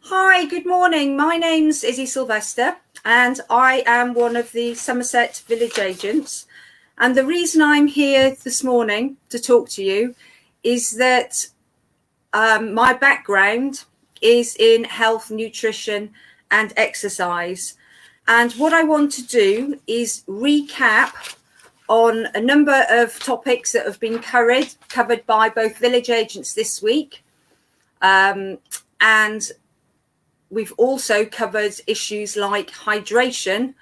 Hi, good morning. My name's Izzy Sylvester and I am one of the Somerset village agents. And the reason I'm here this morning to talk to you is that my background is in health, nutrition and exercise. And what I want to do is recap on a number of topics that have been covered by both village agents this week. And we've also covered issues like hydration.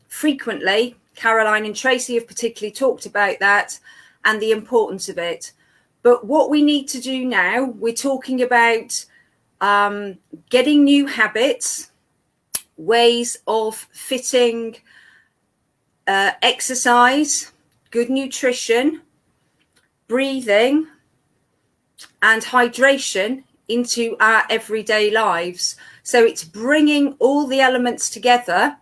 Frequently, Caroline and Tracy have particularly talked about that and the importance of it. But what we need to do now, we're talking about getting new habits, ways of fitting exercise, good nutrition, breathing, and hydration into our everyday lives. So it's bringing all the elements together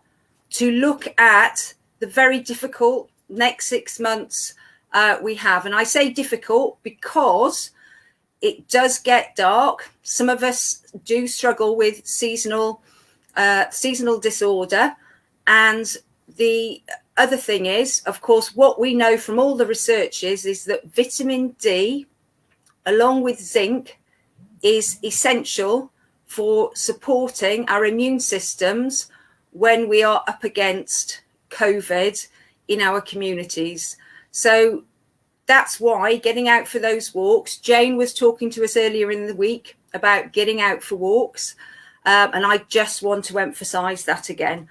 to look at the very difficult next 6 months we have. And I say difficult because it does get dark. Some of us do struggle with seasonal disorder. And the other thing is, of course, what we know from all the research is that vitamin D, along with zinc, is essential for supporting our immune systems when we are up against COVID in our communities. So that's why getting out for those walks. Jane was talking to us earlier in the week about getting out for walks. And I just want to emphasize that again.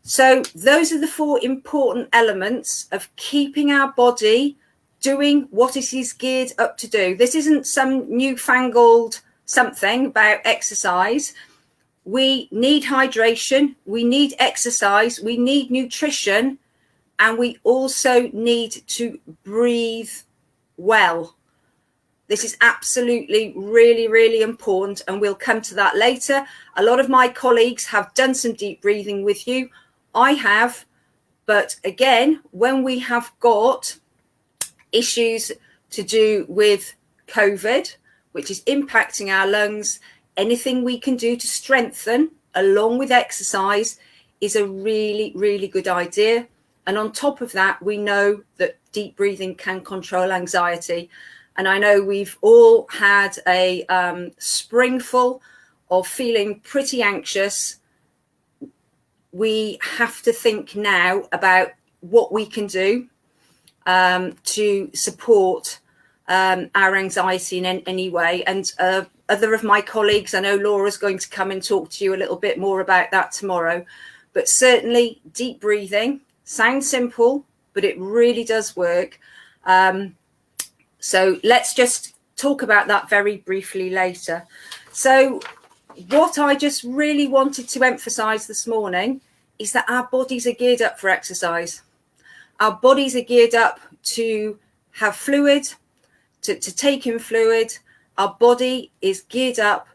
So those are the 4 important elements of keeping our body doing what it is geared up to do. This isn't some newfangled something about exercise. We need hydration, we need exercise, we need nutrition, and we also need to breathe well. This is absolutely really, really important, and we'll come to that later. A lot of my colleagues have done some deep breathing with you. I have, but again, when we have got issues to do with COVID, which is impacting our lungs, anything we can do to strengthen along with exercise is a really, really good idea. And on top of that, we know that deep breathing can control anxiety. And I know we've all had a springful of feeling pretty anxious. We have to think now about what we can do to support our anxiety in any way. And other of my colleagues, I know Laura's going to come and talk to you a little bit more about that tomorrow, but certainly deep breathing sounds simple, but it really does work. So let's just talk about that very briefly later. So what I just really wanted to emphasize this morning is that our bodies are geared up for exercise. Our bodies are geared up to have fluid, to take in fluid. Our body is geared up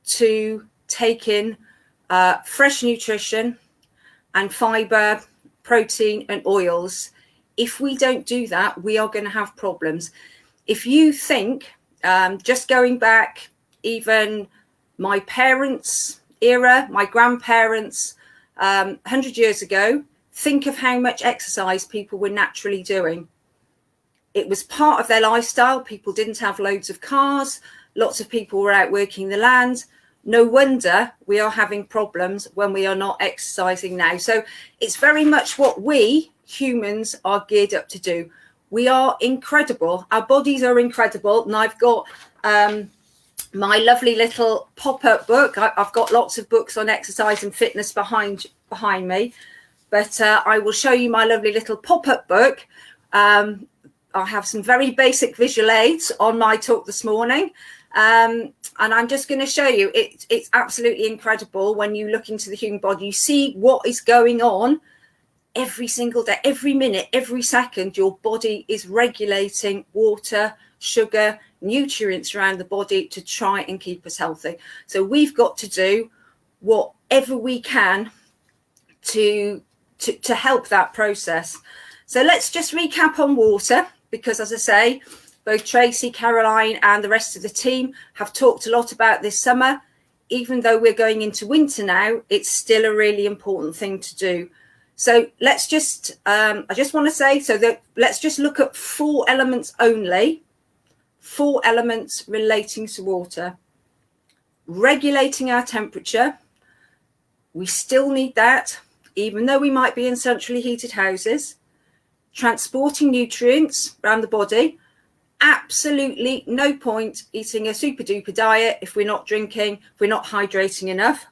to take in fresh nutrition and fiber, protein and oils. If we don't do that, we are going to have problems. If you think, just going back, even my parents' era, my grandparents, 100 years ago, think of how much exercise people were naturally doing. It was part of their lifestyle. People didn't have loads of cars. Lots of people were out working the land. No wonder we are having problems when we are not exercising now. So it's very much what we humans are geared up to do. We are incredible. Our bodies are incredible. And I've got my lovely little pop-up book. I've got lots of books on exercise and fitness behind me. But I will show you my lovely little pop-up book. I have some very basic visual aids on my talk this morning. And I'm just going to show you, it's absolutely incredible when you look into the human body. You see what is going on every single day, every minute, every second. Your body is regulating water, sugar, nutrients around the body to try and keep us healthy. So we've got to do whatever we can to help that process. So let's just recap on water, because as I say, both Tracy, Caroline and the rest of the team have talked a lot about this summer. even though we're going into winter now, it's still a really important thing to do. So let's just, I just want to say, so that let's just look at 4 elements only, 4 elements relating to water. Regulating our temperature. We still need that, even though we might be in centrally heated houses. Transporting nutrients around the body. Absolutely no point eating a super duper diet if we're not drinking, if we're not hydrating enough.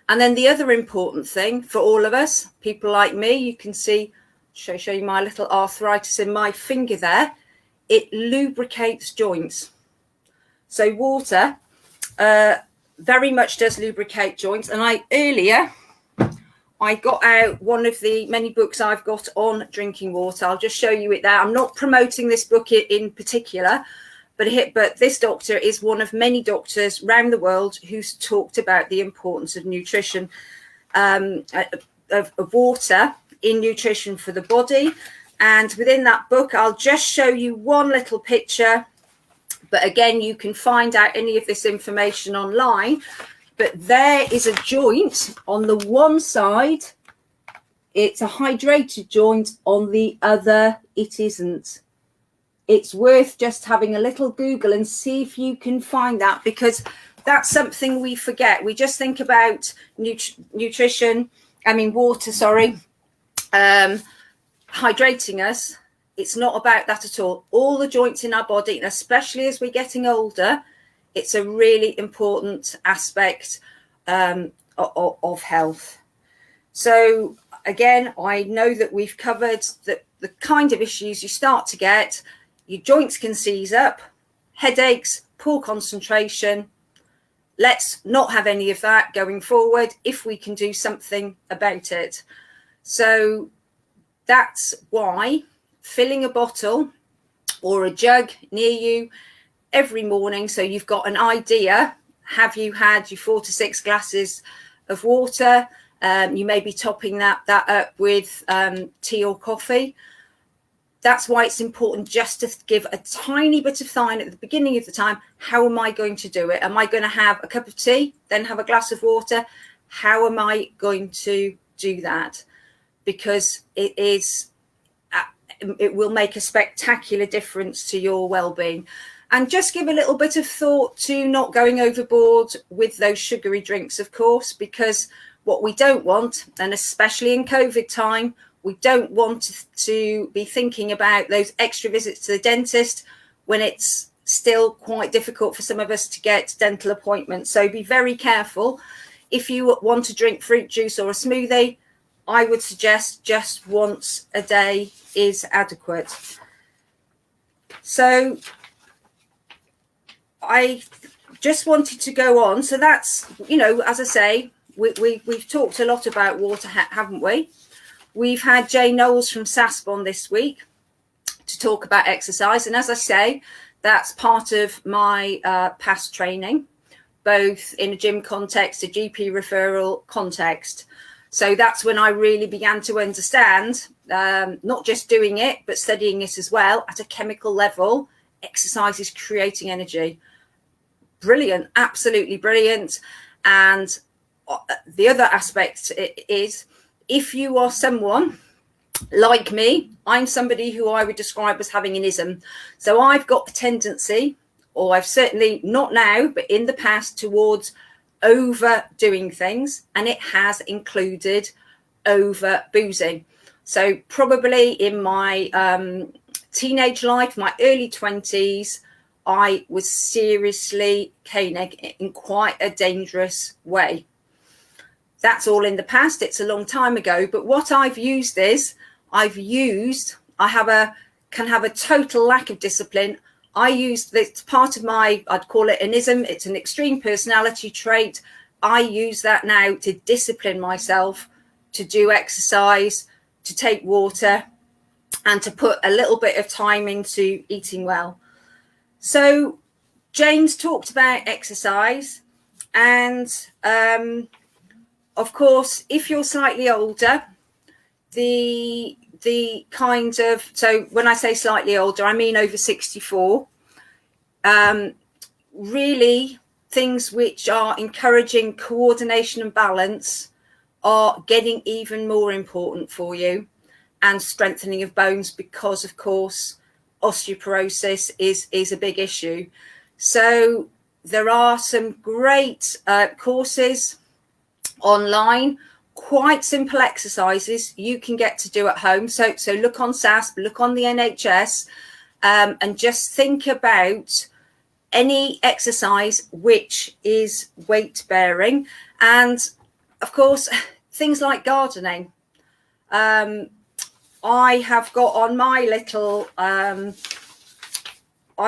And then the other important thing for all of us, people like me, you can see, show you my little arthritis in my finger there. It lubricates joints. So water very much does lubricate joints. And earlier I got out one of the many books I've got on drinking water. I'll just show you it there. I'm not promoting this book in particular, but this doctor is one of many doctors around the world who's talked about the importance of nutrition, of water in nutrition for the body. And within that book, I'll just show you one little picture. But again, you can find out any of this information online. But there is a joint on the one side. It's a hydrated joint. On the other, it isn't. It's worth just having a little Google and see if you can find that, because that's something we forget. We just think about water, hydrating us. It's not about that at all. All the joints in our body, and especially as we're getting older, it's a really important aspect of health. So again, I know that we've covered the kind of issues you start to get. Your joints can seize up, headaches, poor concentration. Let's not have any of that going forward if we can do something about it. So that's why filling a bottle or a jug near you every morning, so you've got an idea, have you had your 4 to 6 glasses of water? You may be topping that up with tea or coffee. That's why it's important just to give a tiny bit of thought at the beginning of the time. How am I going to do it? Am I going to have a cup of tea, then have a glass of water? How am I going to do that? Because it will make a spectacular difference to your well-being. And just give a little bit of thought to not going overboard with those sugary drinks, of course, because what we don't want, and especially in COVID time, we don't want to be thinking about those extra visits to the dentist when it's still quite difficult for some of us to get dental appointments. So be very careful. If you want to drink fruit juice or a smoothie, I would suggest just once a day is adequate. So I just wanted to go on. So that's, as I say, we've talked a lot about water, haven't we? We've had Jay Knowles from SASP on this week to talk about exercise. And as I say, that's part of my past training, both in a gym context, a GP referral context. So that's when I really began to understand, not just doing it, but studying it as well at a chemical level. Exercise is creating energy. Brilliant, absolutely brilliant. And the other aspect is, if you are someone like me, I'm somebody who I would describe as having an ism. So I've got a tendency, or I've certainly not now, but in the past, towards overdoing things, and it has included over boozing. So probably in my teenage life, my early 20s, I was seriously caning in quite a dangerous way. That's all in the past. It's a long time ago. But what I've used is, I can have a total lack of discipline. I use this part of I'd call it an ism. It's an extreme personality trait. I use that now to discipline myself, to do exercise, to take water, and to put a little bit of time into eating well. So James talked about exercise, and of course, if you're slightly older, so when I say slightly older, I mean over 64, really things which are encouraging coordination and balance are getting even more important for you, and strengthening of bones, because of course osteoporosis is a big issue. So there are some great courses online, quite simple exercises you can get to do at home. So look on SASP, look on the NHS, and just think about any exercise which is weight bearing. And of course, things like gardening. I have got on my little, I've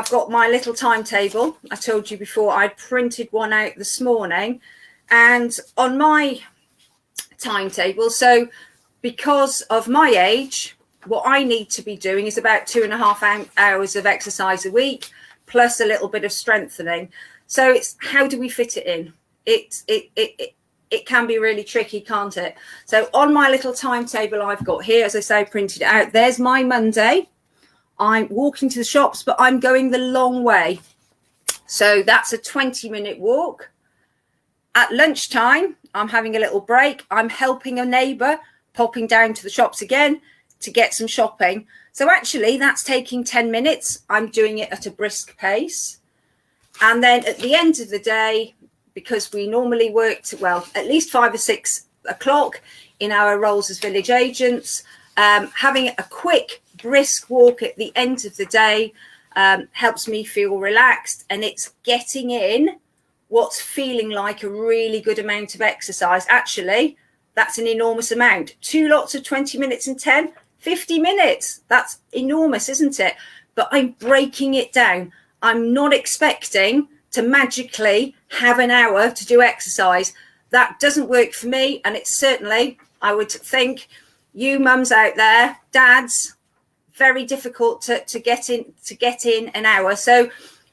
got my little timetable. I told you before, I printed one out this morning, and on my timetable, so because of my age, what I need to be doing is about 2.5 hours of exercise a week, plus a little bit of strengthening. So it's, how do we fit it in? It can be really tricky, can't it? So on my little timetable I've got here, as I say, printed out, there's my Monday. I'm walking to the shops, but I'm going the long way. So that's a 20-minute walk. At lunchtime, I'm having a little break. I'm helping a neighbour, popping down to the shops again to get some shopping. So actually that's taking 10 minutes. I'm doing it at a brisk pace. And then at the end of the day, because we normally work to, well, at least 5 or 6 o'clock in our roles as village agents, having a quick brisk walk at the end of the day helps me feel relaxed, and it's getting in what's feeling like a really good amount of exercise. Actually, that's an enormous amount. 2 lots of 20 minutes and 10, 50 minutes. That's enormous, isn't it? But I'm breaking it down. I'm not expecting to magically have an hour to do exercise. That doesn't work for me. And it's certainly, I would think, you mums out there, dads, very difficult to get in an hour. So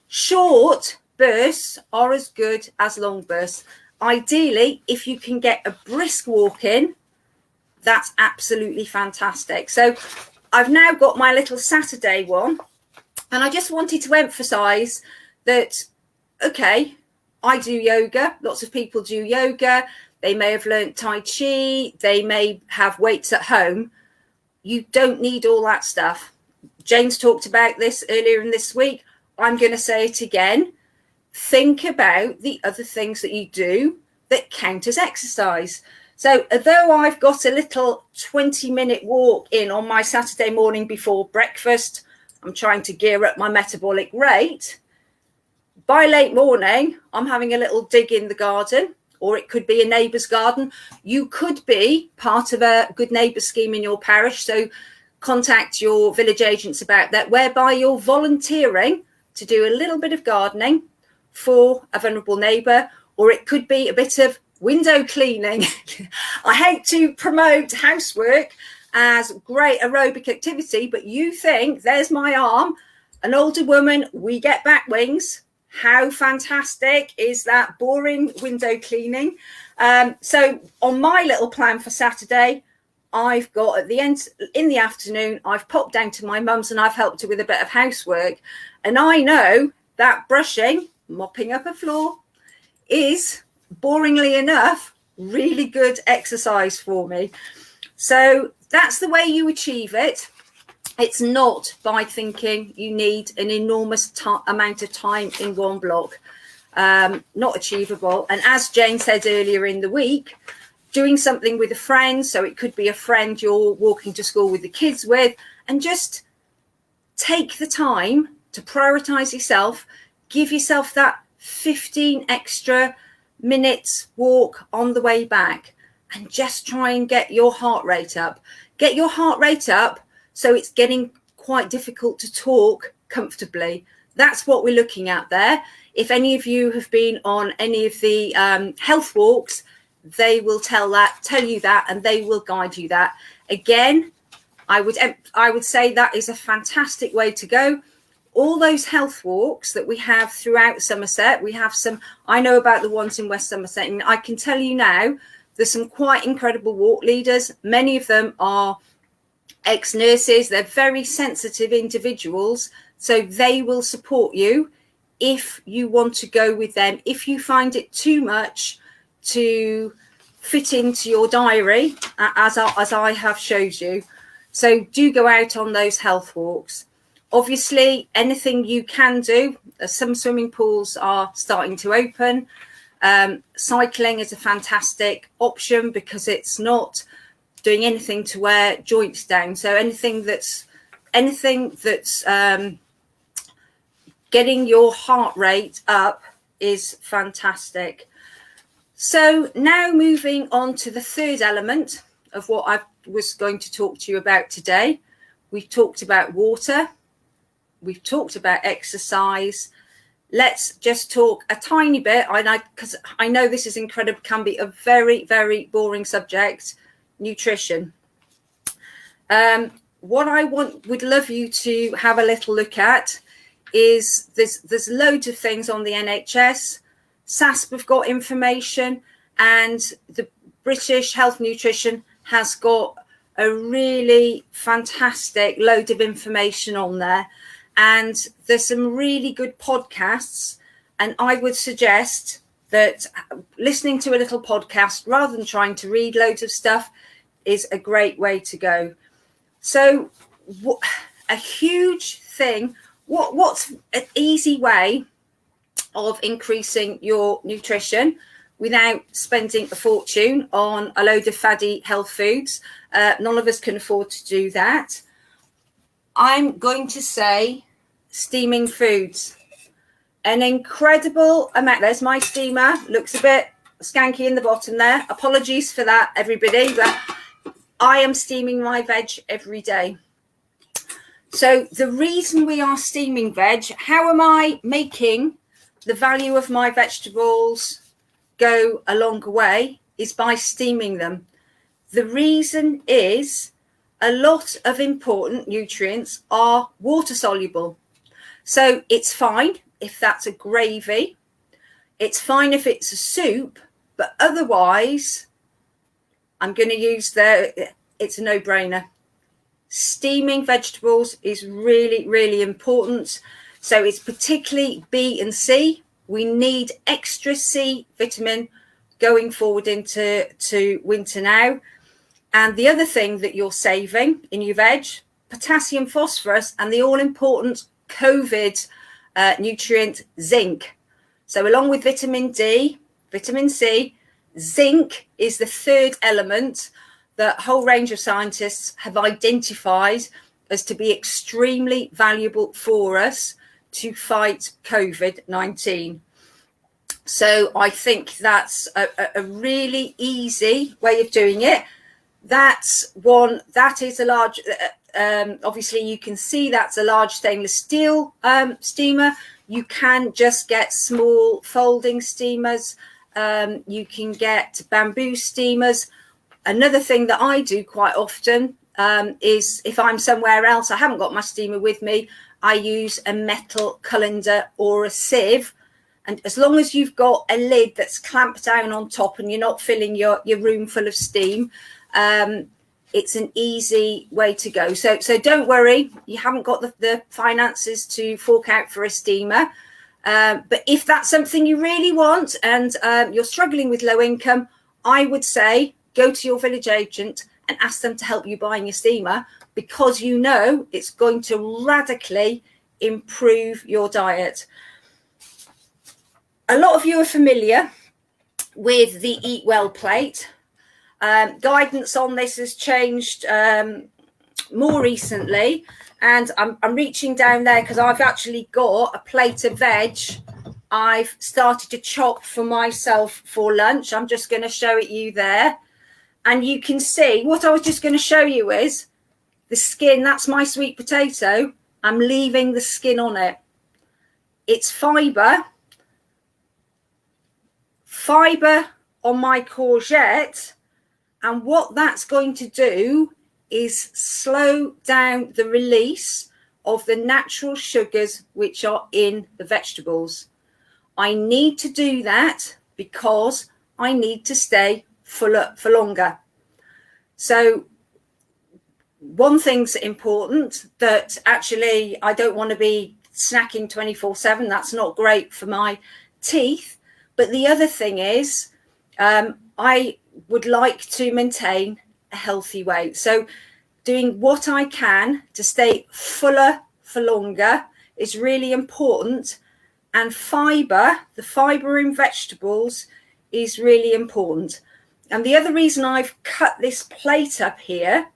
short bursts are as good as long bursts. Ideally, if you can get a brisk walk in, that's absolutely fantastic. So I've now got my little Saturday one, and I just wanted to emphasize that, okay, I do yoga. Lots of people do yoga. They may have learnt Tai Chi. They may have weights at home. You don't need all that stuff. James talked about this earlier in this week. I'm going to say it again. Think about the other things that you do that count as exercise. So although I've got a little 20-minute walk in on my Saturday morning before breakfast, I'm trying to gear up my metabolic rate. By late morning, I'm having a little dig in the garden, or it could be a neighbour's garden. You could be part of a good neighbour scheme in your parish. So contact your village agents about that, whereby you're volunteering to do a little bit of gardening for a vulnerable neighbour, or it could be a bit of window cleaning. I hate to promote housework as great aerobic activity, but you think, there's my arm, an older woman, we get back wings. How fantastic is that boring window cleaning? So on my little plan for Saturday, I've got at the end, in the afternoon, I've popped down to my mum's and I've helped her with a bit of housework. And I know that brushing, mopping up a floor is, boringly enough, really good exercise for me. So that's the way you achieve it. It's not by thinking you need an enormous amount of time in one block. Not achievable. And as Jane said earlier in the week, doing something with a friend, so it could be a friend you're walking to school with the kids with, and just take the time to prioritize yourself, give yourself that 15 extra minutes walk on the way back, and just try and get your heart rate up. Get your heart rate up so it's getting quite difficult to talk comfortably. That's what we're looking at there. If any of you have been on any of the health walks, they will tell you that, and they will guide you that. Again, I would say that is a fantastic way to go. All those health walks that we have throughout Somerset, we have some, I know about the ones in West Somerset, and I can tell you now, there's some quite incredible walk leaders. Many of them are ex-nurses. They're very sensitive individuals, so they will support you if you want to go with them. If you find it too much to fit into your diary, as I have showed you, so do go out on those health walks. Obviously, anything you can do, some swimming pools are starting to open. Cycling is a fantastic option because it's not doing anything to wear joints down. So anything that's getting your heart rate up is fantastic. So now moving on to the third element of what I was going to talk to you about today. We've talked about water. We've talked about exercise. Let's just talk a tiny bit, because I know this is incredible, can be a very, very boring subject, nutrition. What I would love you to have a little look at is there's loads of things on the NHS. SASP have got information, and the British Health Nutrition has got a really fantastic load of information on there. And there's some really good podcasts, and I would suggest that listening to a little podcast rather than trying to read loads of stuff is a great way to go. So a huge thing, what's an easy way of increasing your nutrition without spending a fortune on a load of faddy health foods? None of us can afford to do that. I'm going to say steaming foods. An incredible amount. There's my steamer. Looks a bit skanky in the bottom there. Apologies for that, everybody. But I am steaming my veg every day. So the reason we are steaming veg, how am I making the value of my vegetables go a longer way, is by steaming them. The reason is a lot of important nutrients are water soluble. So it's fine if that's a gravy. It's fine if it's a soup, but otherwise I'm going to use it's a no-brainer. Steaming vegetables is really, really important. So it's particularly B and C. We need extra C vitamin going forward into winter now. And the other thing that you're saving in your veg, potassium, phosphorus, and the all-important COVID nutrient, zinc. So along with vitamin D, vitamin C, zinc is the third element that a whole range of scientists have identified as to be extremely valuable for us to fight COVID-19. So I think that's a really easy way of doing it. That's one, that is a large, obviously you can see that's a large stainless steel steamer. You can just get small folding steamers. You can get bamboo steamers. Another thing that I do quite often is if I'm somewhere else, I haven't got my steamer with me, I use a metal colander or a sieve. And as long as you've got a lid that's clamped down on top and you're not filling your room full of steam, it's an easy way to go. So don't worry, you haven't got the finances to fork out for a steamer. But if that's something you really want and you're struggling with low income, I would say go to your village agent and ask them to help you buying a steamer, because you know it's going to radically improve your diet. A lot of you are familiar with the Eat Well plate. Guidance on this has changed more recently, and I'm reaching down there because I've actually got a plate of veg I've started to chop for myself for lunch. I'm just going to show it you there, and you can see what I was just going to show you is the skin. That's my sweet potato. I'm leaving the skin on it. It's fibre on my courgette. And what that's going to do is slow down the release of the natural sugars which are in the vegetables. I need to do that because I need to stay fuller for longer. So one thing's important, that actually I don't want to be snacking 24/7. That's not great for my teeth. But the other thing is, I would like to maintain a healthy weight. So doing what I can to stay fuller for longer is really important. And fiber, the fiber in vegetables is really important. And the other reason I've cut this plate up here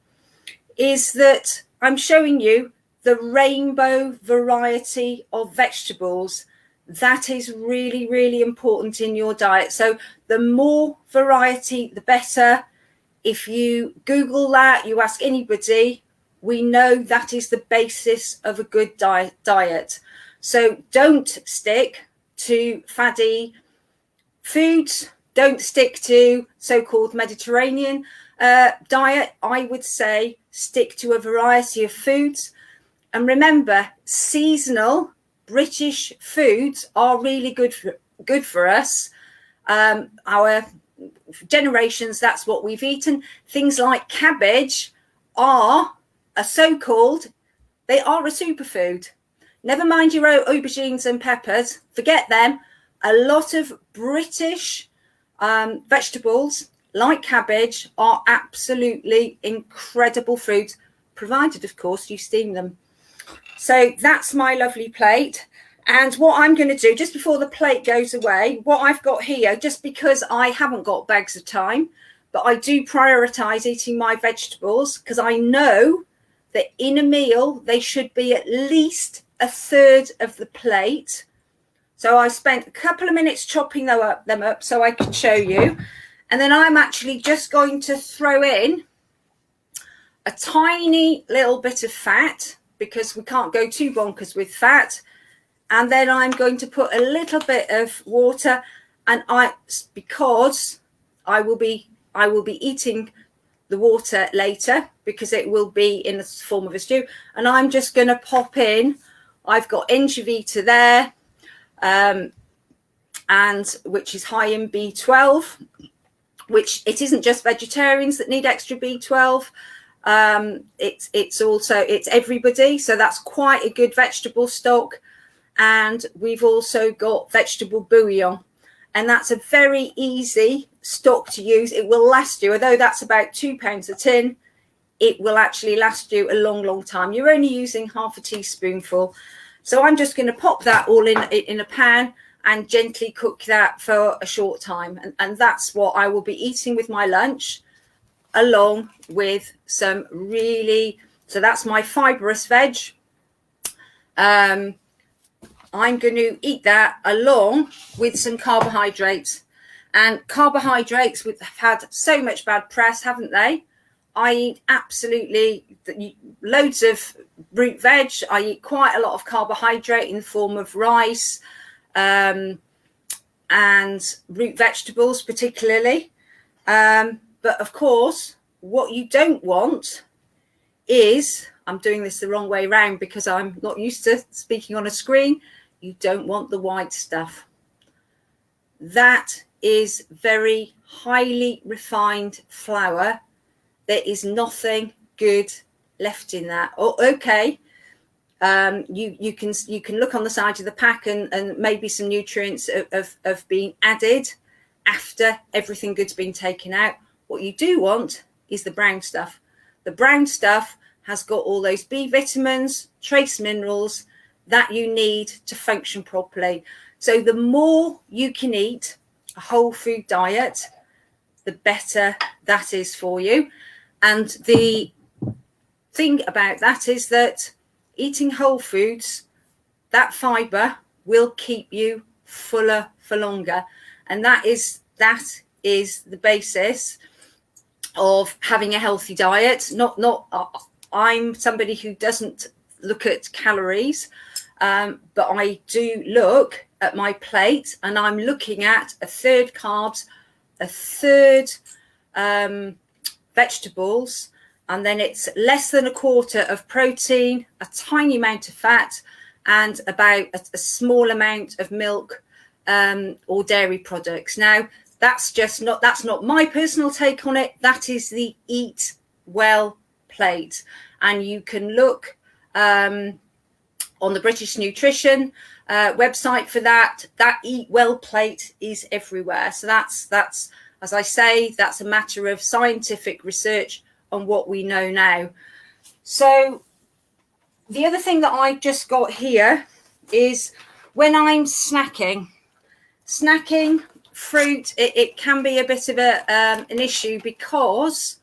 is that I'm showing you the rainbow variety of vegetables. That is really, really important in your diet. So the more variety, the better. If you Google that, you ask anybody, we know that is the basis of a good diet. So don't stick to faddy foods. Don't stick to so-called Mediterranean diet. I would say stick to a variety of foods. And remember, seasonal British foods are really good for us. Our generations, that's what we've eaten. Things like cabbage are a so-called, they are a superfood. Never mind your aubergines and peppers, forget them. A lot of British vegetables like cabbage are absolutely incredible foods, provided of course you steam them. So that's my lovely plate. And what I'm going to do just before the plate goes away, what I've got here, just because I haven't got bags of time, but I do prioritize eating my vegetables because I know that in a meal, they should be at least a third of the plate. So I spent a couple of minutes chopping them up so I can show you. And then I'm actually just going to throw in a tiny little bit of fat because we can't go too bonkers with fat. And then I'm going to put a little bit of water, and because I will be eating the water later because it will be in the form of a stew. And I'm just going to pop in. I've got Engevita there, and which is high in B12, which it isn't just vegetarians that need extra B12. It's everybody. So that's quite a good vegetable stock. And we've also got vegetable bouillon, and that's a very easy stock to use. It will last you, although that's about £2 a tin, it will actually last you a long, long time. You're only using half a teaspoonful. So I'm just going to pop that all in a pan and gently cook that for a short time. And that's what I will be eating with my lunch, along with some so that's my fibrous veg. I'm going to eat that along with some carbohydrates. And carbohydrates have had so much bad press, haven't they? I eat absolutely loads of root veg. I eat quite a lot of carbohydrate in the form of rice and root vegetables particularly. But of course, what you don't want is, I'm doing this the wrong way around because I'm not used to speaking on a screen. You don't want the white stuff. That is very highly refined flour. There is nothing good left in that. Oh, okay. You can look on the side of the pack and maybe some nutrients have been added after everything good's been taken out. What you do want is the brown stuff. The brown stuff has got all those B vitamins, trace minerals that you need to function properly. So the more you can eat a whole food diet, the better that is for you. And the thing about that is that eating whole foods, that fiber will keep you fuller for longer. And that is the basis of having a healthy diet. I'm somebody who doesn't look at calories, but I do look at my plate, and I'm looking at a third carbs, a third vegetables, and then it's less than a quarter of protein, a tiny amount of fat, and about a small amount of milk or dairy products. Now, that's not my personal take on it. That is the Eat Well plate. And you can look on the British Nutrition website for that. That Eat Well plate is everywhere. So that's, as I say, that's a matter of scientific research on what we know now. So the other thing that I just got here is when I'm snacking fruit, it can be a bit of an issue, because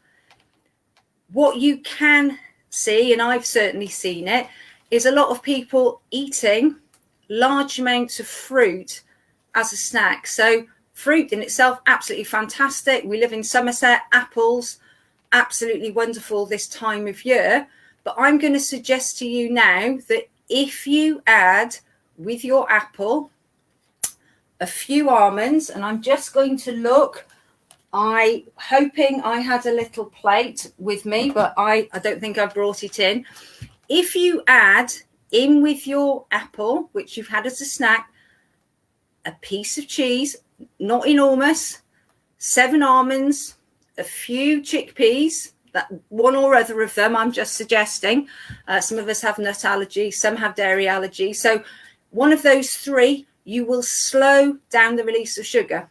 what you can see, and I've certainly seen it, is a lot of people eating large amounts of fruit as a snack. So fruit in itself, absolutely fantastic. We live in Somerset, apples, absolutely wonderful this time of year. But I'm going to suggest to you now that if you add with your apple a few almonds, and I'm just going to look, I hoping I had a little plate with me, but I don't think I brought it in. If you add in with your apple, which you've had as a snack, a piece of cheese, not enormous, 7 almonds, a few chickpeas, that one or other of them, I'm just suggesting. Some of us have nut allergy, some have dairy allergy. So one of those 3, you will slow down the release of sugar.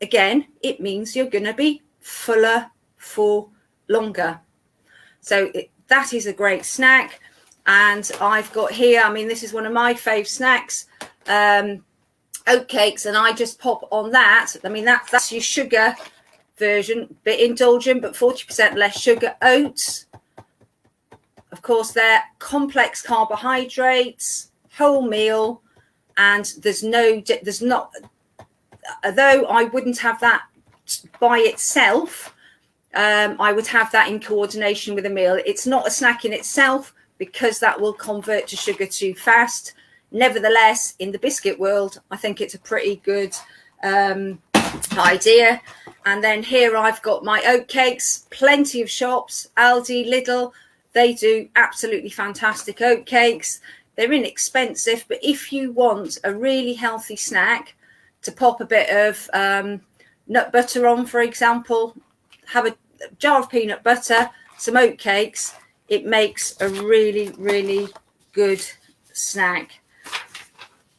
Again, it means you're going to be fuller for longer. So that is a great snack. And I've got here, I mean, this is one of my fave snacks, oat cakes, and I just pop on that. I mean, that's your sugar version, bit indulgent, but 40% less sugar. Oats, of course, they're complex carbohydrates, wholemeal, and there's not, although I wouldn't have that by itself, I would have that in coordination with a meal. It's not a snack in itself, because that will convert to sugar too fast. Nevertheless, in the biscuit world, I think it's a pretty good idea. And then here I've got my oat cakes, plenty of shops, Aldi, Lidl, they do absolutely fantastic oat cakes. They're inexpensive, but if you want a really healthy snack to pop a bit of nut butter on, for example, have a jar of peanut butter, some oat cakes, it makes a really, really good snack.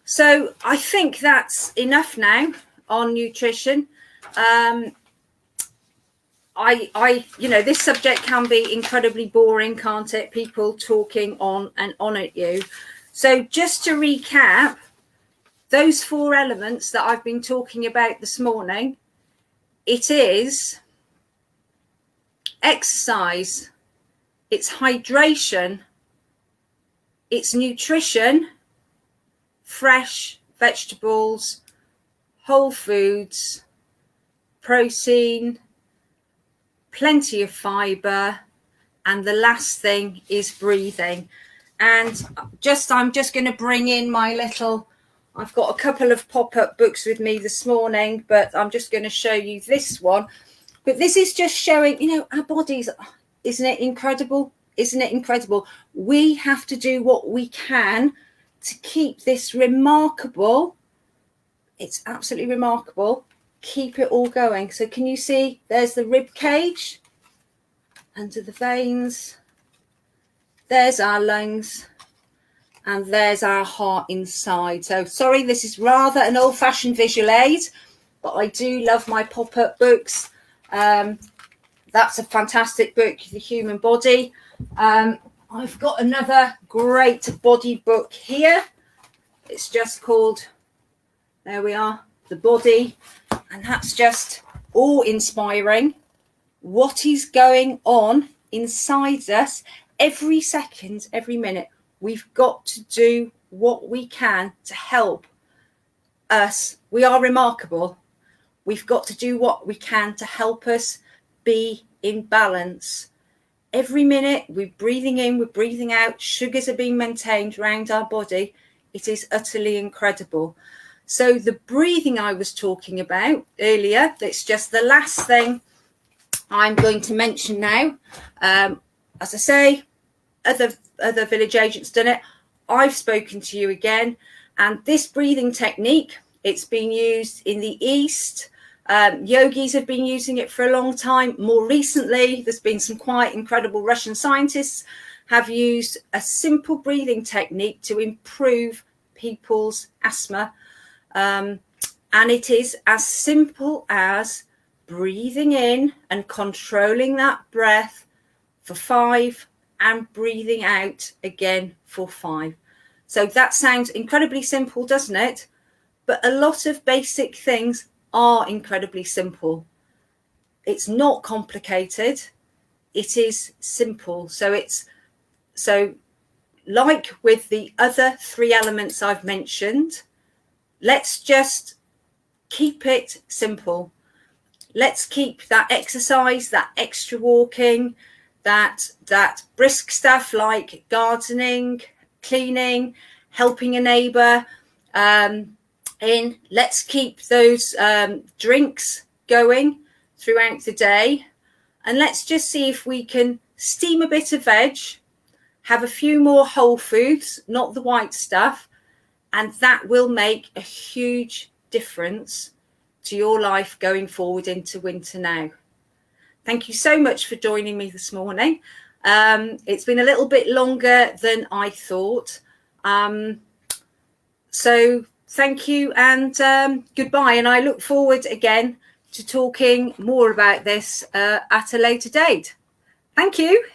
So I think that's enough now on nutrition. This subject can be incredibly boring, can't it? People talking on and on at you. So just to recap, those 4 elements that I've been talking about this morning, it is exercise, it's hydration, it's nutrition, fresh vegetables, whole foods, protein, plenty of fiber, and the last thing is breathing. And I'm just going to bring in my little, I've got a couple of pop-up books with me this morning, but I'm just going to show you this one. But this is just showing, our bodies, isn't it incredible? Isn't it incredible? We have to do what we can to keep this remarkable, it's absolutely remarkable, keep it all going. So can you see there's the rib cage under the veins, there's our lungs, and there's our heart inside. So sorry, this is rather an old-fashioned visual aid, but I do love my pop-up books. That's a fantastic book, The Human Body. I've got another great body book here. It's just called, there we are, The Body, and that's just all inspiring. What is going on inside us every second, every minute? We've got to do what we can to help us. We are remarkable. We've got to do what we can to help us be in balance. Every minute we're breathing in, we're breathing out, sugars are being maintained around our body. It is utterly incredible. So the breathing I was talking about earlier, that's just the last thing I'm going to mention now. As I say, other village agents done it. I've spoken to you again. And this breathing technique, it's been used in the East. Yogis have been using it for a long time. More recently, there's been some quite incredible Russian scientists have used a simple breathing technique to improve people's asthma. And it is as simple as breathing in and controlling that breath for 5 and breathing out again for 5. So that sounds incredibly simple, doesn't it? But a lot of basic things are incredibly simple. It's not complicated. It is simple. So like with the other 3 elements I've mentioned, let's just keep it simple. Let's keep that exercise, that extra walking, that brisk stuff like gardening, cleaning, helping a neighbour in. Let's keep those drinks going throughout the day. And let's just see if we can steam a bit of veg, have a few more whole foods, not the white stuff, and that will make a huge difference to your life going forward into winter now. Thank you so much for joining me this morning. It's been a little bit longer than I thought. So thank you and goodbye. And I look forward again to talking more about this at a later date. Thank you.